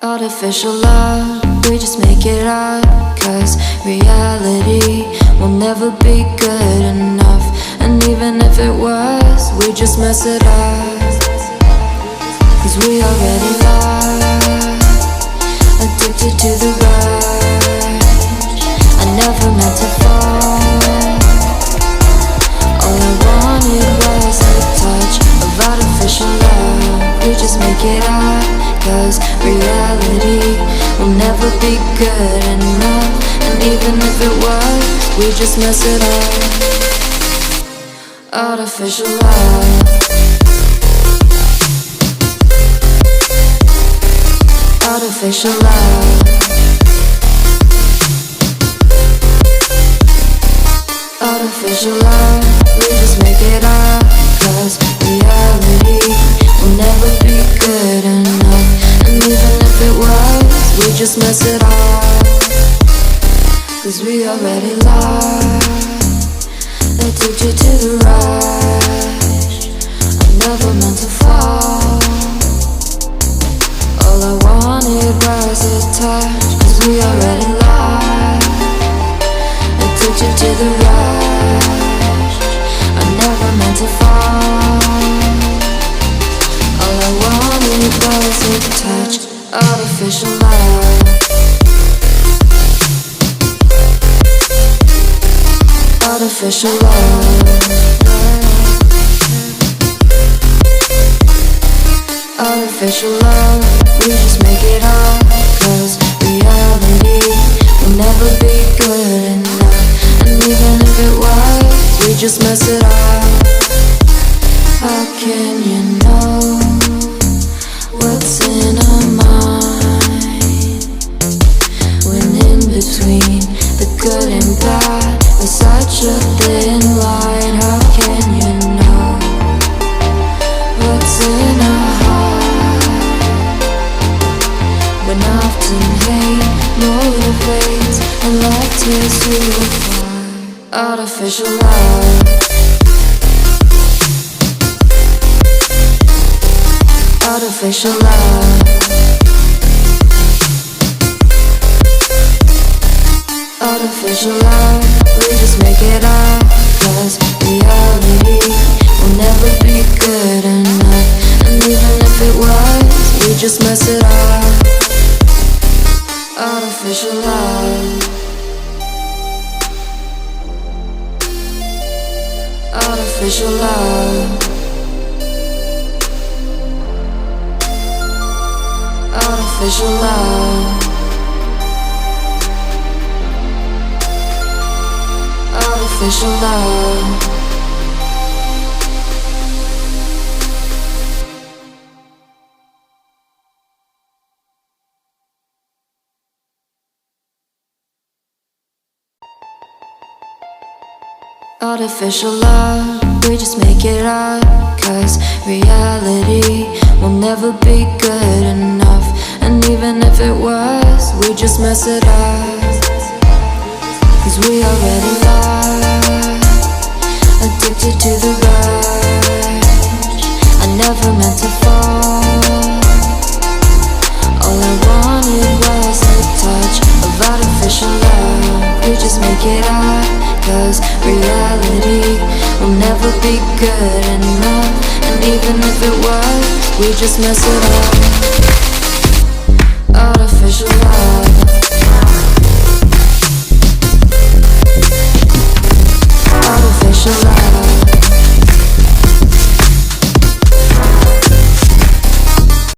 Artificial love, we just make it up, 'cause reality will never be good enough. And even if it was, we just mess it up, 'cause we already lost, addicted to the rush. I never meant to fall. All I wanted was a touch of artificial love. We just make it up, 'cause reality will never be good enough. And even if it was, we just mess it up. Artificial love, artificial love, artificial love. We just make it up, 'cause reality will never be good enough. And even if it was, we just mess it up, 'cause we already lost, addicted to the rush. I never meant to fall. All I wanted was a touch, 'cause we already lost, addicted to the rush. I never meant to fall. All I wanted was a touch. Artificial love, artificial love, artificial love. We just make it up, 'cause reality will never be good enough. And even if it was, we just mess it up. How can you know what's in our mind, when in between the good and bad there's such a thin line? How can you know what's in our heart, when often hate motivates and love tears you apart? Artificial love, artificial love, artificial love. We just make it up, 'cause reality will never be good enough. And even if it was, we just mess it up. Artificial love, artificial love, artificial love, artificial love. Artificial love, we just make it up, 'cause reality will never be good enough. And even if it was, we just mess it up, 'cause we already lost, addicted to the rush. I never meant to fall. All I wanted was a touch of artificial love. We just make it up, 'cause reality will never be good enough. And even if it was, we just mess it up. Artificial